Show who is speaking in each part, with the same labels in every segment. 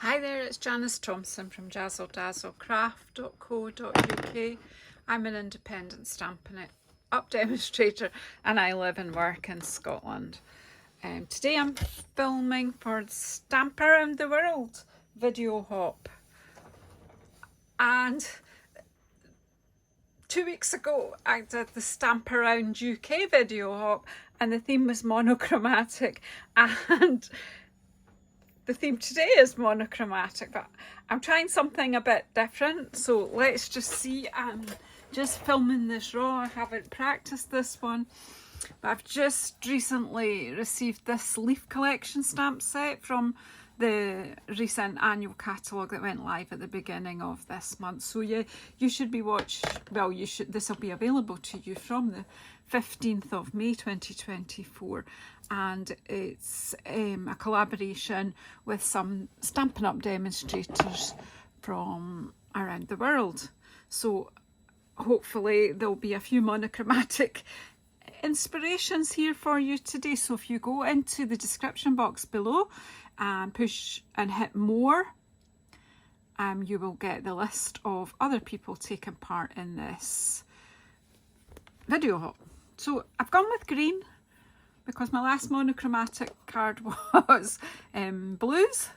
Speaker 1: Hi there, it's Janice Thompson from JazzleDazzleCraft.co.uk. I'm an independent Stampin' Up demonstrator and I live and work in Scotland. Today I'm filming for Stamp Around the World video hop. And 2 weeks ago I did the Stamp Around UK video hop and the theme was monochromatic, and the theme today is monochromatic, but I'm trying something a bit different, so let's just see. I'm just filming this raw. I haven't practiced this one, but I've just recently received this leaf collection stamp set from the recent annual catalogue that went live at the beginning of this month. So yeah, you should be this will be available to you from the 15th of May 2024, and it's a collaboration with some Stampin' Up demonstrators from around the world. So hopefully there'll be a few monochromatic inspirations here for you today. So if you go into the description box below and push and hit more, you will get the list of other people taking part in this video hop. So I've gone with green because my last monochromatic card was blues,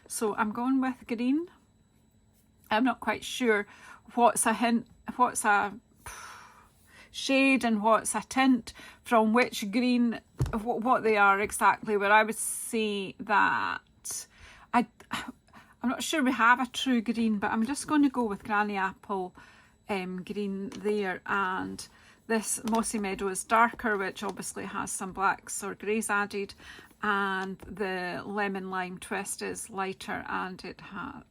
Speaker 1: so I'm going with green. I'm not quite sure what's a hint, what's a shade and what's a tint from which green, what they are exactly, but I would say that I'm not sure we have a true green, but I'm just going to go with Granny Apple green there. And this Mossy Meadow is darker, which obviously has some blacks or greys added, and the Lemon Lime Twist is lighter and it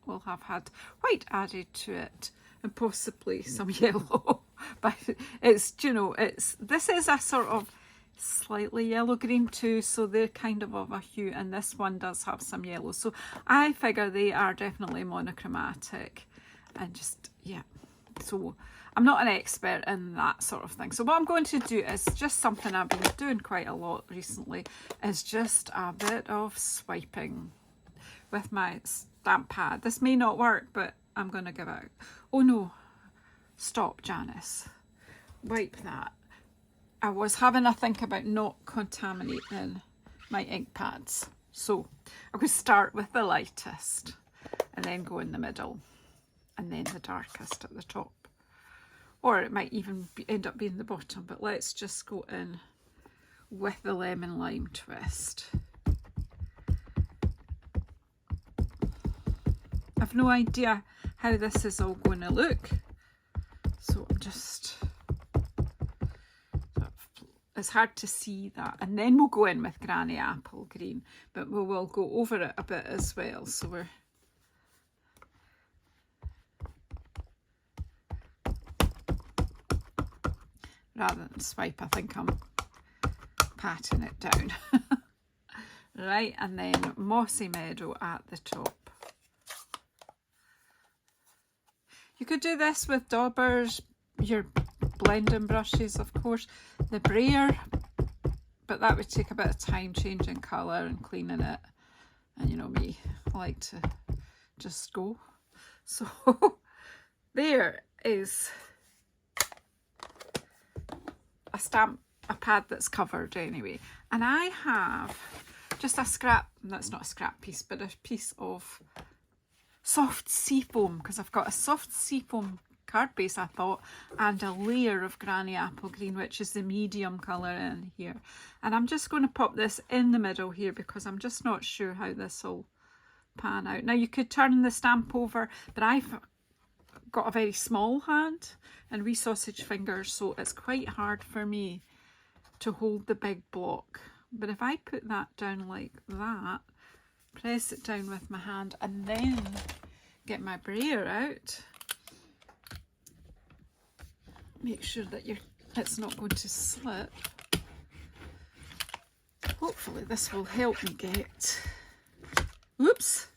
Speaker 1: will have had white added to it and possibly some yellow. But it's, you know, this is a sort of slightly yellow green too, so they're kind of a hue, and this one does have some yellow, so I figure they are definitely monochromatic. And just, yeah, so I'm not an expert in that sort of thing. So what I'm going to do is just something I've been doing quite a lot recently, is just a bit of swiping with my stamp pad. This may not work, but I'm going to give it. Oh no, stop, Janice. Wipe that. I was having a think about not contaminating my ink pads. So I'm going to start with the lightest and then go in the middle and then the darkest at the top. Or it might even end up being the bottom, but let's just go in with the Lemon Lime Twist. I've no idea how this is all going to look, so I'm just, it's hard to see that. And then we'll go in with Granny Apple green, but we will go over it a bit as well. So we're rather than swipe, I think I'm patting it down. Right, and then Mossy Meadow at the top. You could do this with daubers, your blending brushes, of course, the brayer, but that would take a bit of time changing colour and cleaning it. And you know me, I like to just go. So there is a pad that's covered anyway, and I have just a scrap, that's not a scrap piece, but a piece of soft seafoam, because I've got a soft seafoam card base, I thought, and a layer of Granny Apple green, which is the medium colour in here. And I'm just going to pop this in the middle here because I'm just not sure how this will pan out. Now you could turn the stamp over, but I've got a very small hand and wee sausage fingers, so it's quite hard for me to hold the big block. But if I put that down like that, press it down with my hand and then get my brayer out, make sure that it's not going to slip. Hopefully this will help me get, whoops,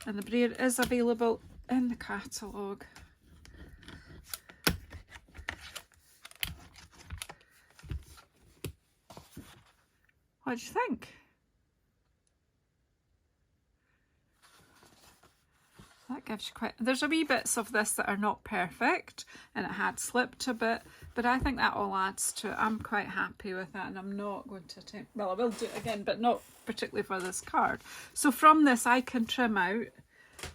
Speaker 1: and the brayer is available in the catalogue. What do you think? That gives you quite, there's a wee bits of this that are not perfect and it had slipped a bit, but I think that all adds to it. I'm quite happy with that, and I'm not going to take, well, I will do it again, but not particularly for this card. So from this I can trim out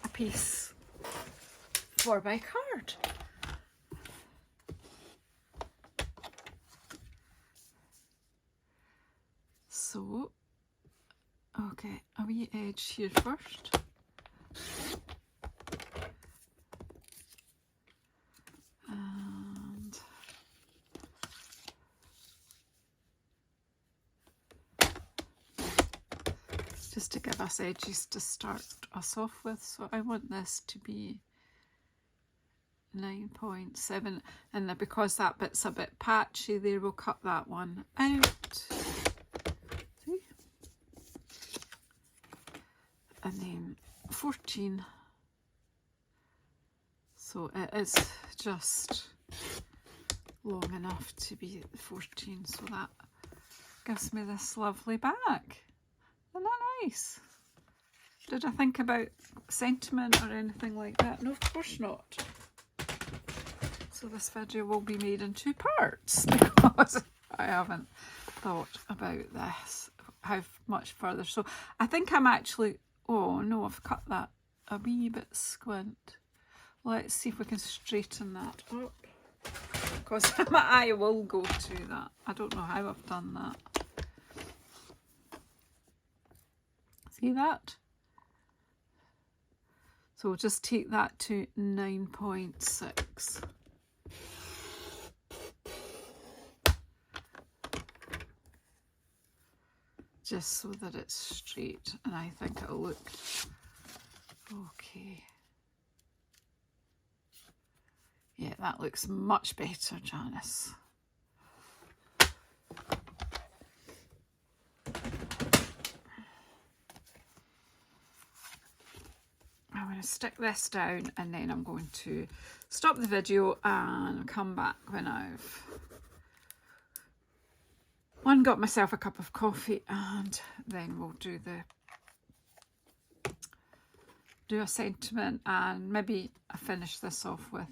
Speaker 1: a piece for my card. So, okay, a wee edge here first. And just to give us edges to start us off with. So I want this to be 9.7, and then because that bit's a bit patchy there, we'll cut that one out. See? And then 14. So it is just long enough to be 14, so that gives me this lovely back. Isn't that nice? Did I think about sentiment or anything like that? No, of course not. So this video will be made in 2 parts because I haven't thought about this, how much further. So I think I'm actually, oh no, I've cut that a wee bit squint. Let's see if we can straighten that up, because my eye will go to that. I don't know how I've done that. See that? So we'll just take that to 9.6. Just so that it's straight, and I think it'll look okay. Yeah, that looks much better, Janice. I'm going to stick this down, and then I'm going to stop the video and come back when I've got myself a cup of coffee, and then we'll do a sentiment, and maybe I finish this off with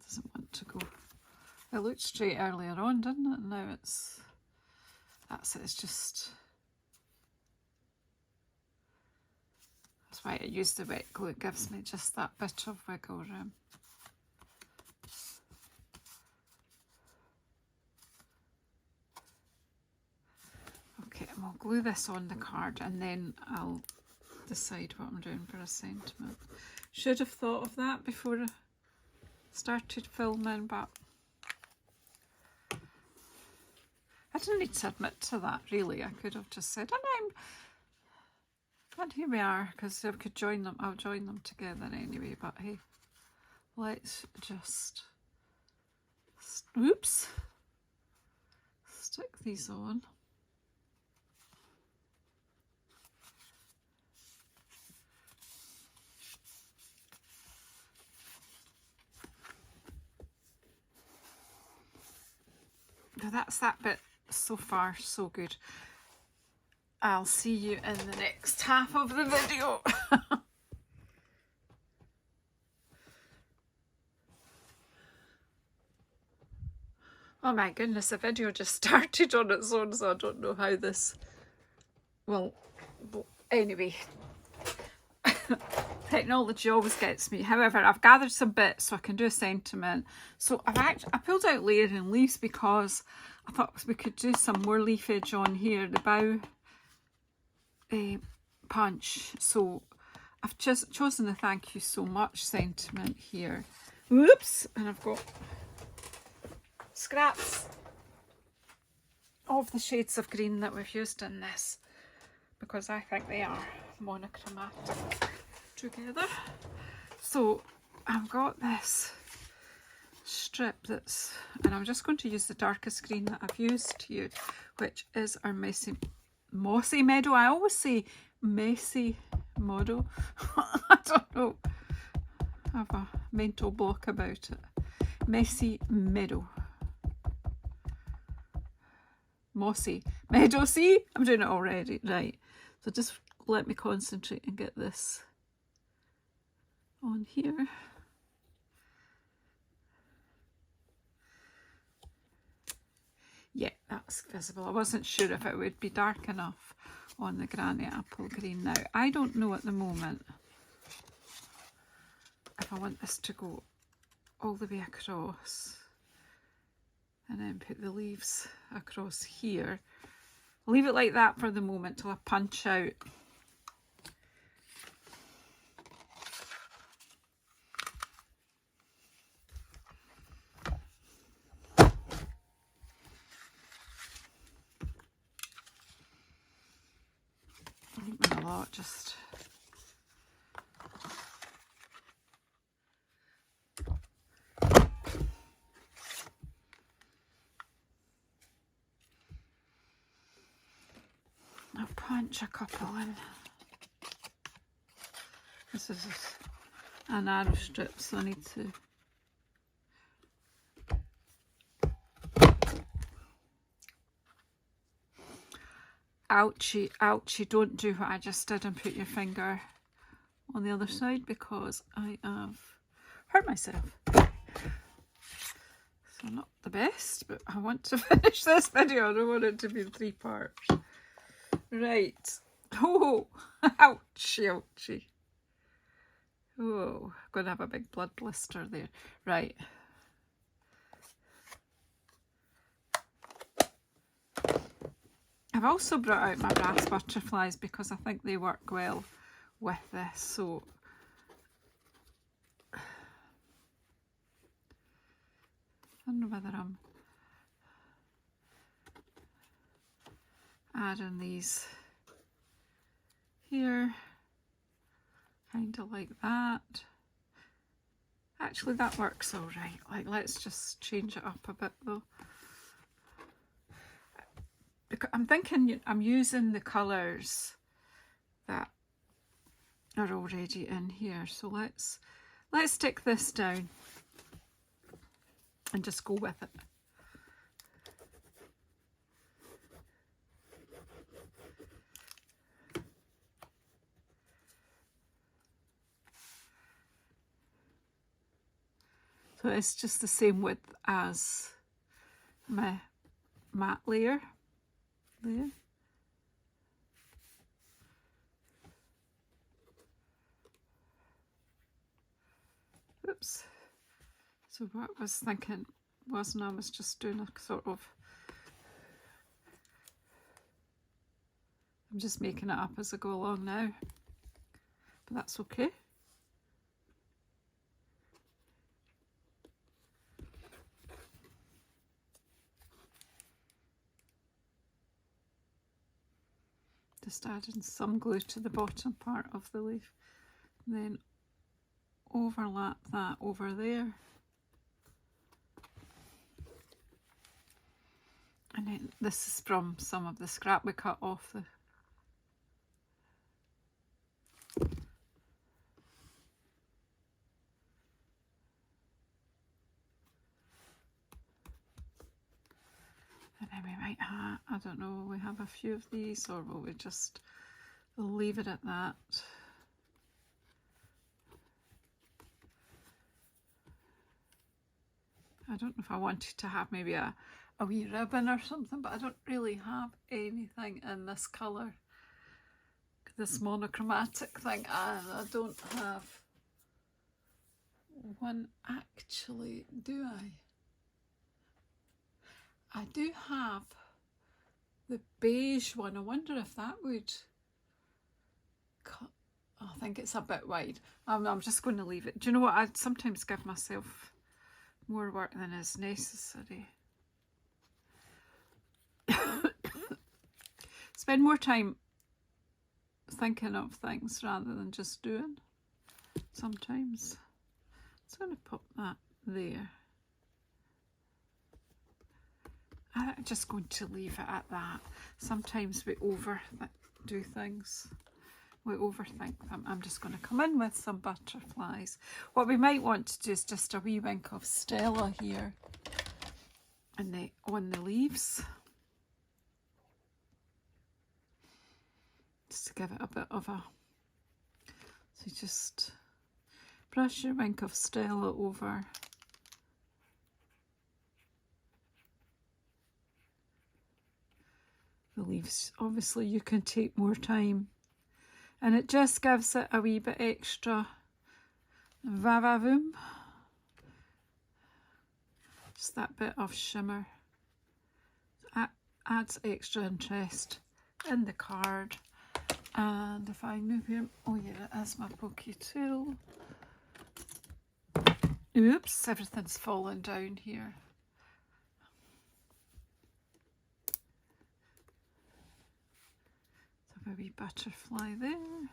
Speaker 1: doesn't want to go. It looked straight earlier on, didn't it? Now it's just, that's why I use the wet glue. It gives me just that bit of wiggle room. Okay, and we'll glue this on the card, and then I'll decide what I'm doing for a sentiment. Should have thought of that before I started filming, but I didn't need to admit to that, really. I could have just said, and here we are, because I could join them. I'll join them together anyway, but hey, let's just, oops, stick these on. Now that's that bit. So far, so good. I'll see you in the next half of the video. Oh my goodness, the video just started on its own, so I don't know how this will, anyway. Technology always gets me. However, I've gathered some bits so I can do a sentiment. So I pulled out layering leaves because I thought we could do some more leafage on here, the bow punch. So I've just chosen the thank you so much sentiment here. Whoops! And I've got scraps of the shades of green that we've used in this, because I think they are monochromatic together. So I've got this strip and I'm just going to use the darkest green that I've used here, which is our Mossy Meadow. I always say messy model. I don't know, I have a mental block about it. Messy Meadow. Mossy Meadow. See, I'm doing it already. Right, so just let me concentrate and get this on here. Yeah, that's visible. I wasn't sure if it would be dark enough on the Granny Apple Green. Now, I don't know at the moment if I want this to go all the way across and then put the leaves across here. I'll leave it like that for the moment till I punch out. I think a lot just. I'll punch a couple in. This is a narrow strip, so I need to. Ouchie, ouchie, don't do what I just did and put your finger on the other side because I have hurt myself. So not the best, but I want to finish this video. I don't want it to be in 3 parts. Right. Oh, ouchie, ouchie. Oh, I'm going to have a big blood blister there. Right. I've also brought out my brass butterflies because I think they work well with this. So I don't know whether I'm adding these here, kind of like that. Actually, that works all right. Like, let's just change it up a bit though. I'm thinking I'm using the colours that are already in here. So let's stick this down and just go with it. So it's just the same width as my matte layer there. Oops. So what I was thinking wasn't, I was just doing a sort of, I'm just making it up as I go along now, but that's okay. Just adding some glue to the bottom part of the leaf, and then overlap that over there, and then this is from some of the scrap we cut off the and then we might have, I don't know, will we have a few of these or will we just leave it at that? I don't know if I wanted to have maybe a wee ribbon or something, but I don't really have anything in this colour, this monochromatic thing, and I don't have one actually, do I? I do have the beige one. I wonder if that would cut. I think it's a bit wide. I'm just going to leave it. Do you know what? I sometimes give myself more work than is necessary. Spend more time thinking of things rather than just doing sometimes. So I'm going to put that there. I'm just going to leave it at that. Sometimes we overdo things. We overthink them. I'm just going to come in with some butterflies. What we might want to do is just a wee wink of Stella here and on the leaves. just to give it a bit of a, so you just brush your wink of Stella over. The leaves, obviously you can take more time, and it just gives it a wee bit extra va-va-voom. Just that bit of shimmer. That adds extra interest in the card. And if I move here, oh yeah, it is my pokey tool. Oops, everything's fallen down here. So a wee butterfly there.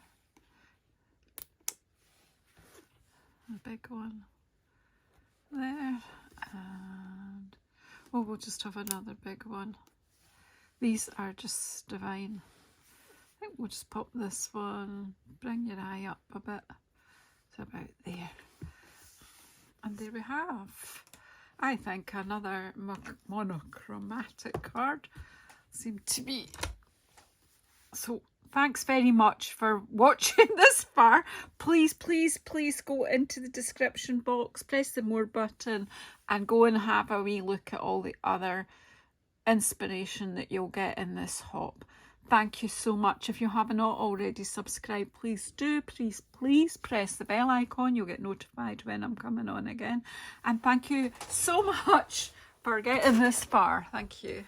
Speaker 1: A big one there. And oh, we'll just have another big one. These are just divine. I think we'll just pop this one, bring your eye up a bit to about there. And there we have, I think, another monochromatic card. Seemed to be. So thanks very much for watching this far. Please, please, please go into the description box, press the more button, and go and have a wee look at all the other inspiration that you'll get in this hop. Thank you so much. If you have not already subscribed, please do. Please, please press the bell icon. You'll get notified when I'm coming on again. And thank you so much for getting this far. Thank you.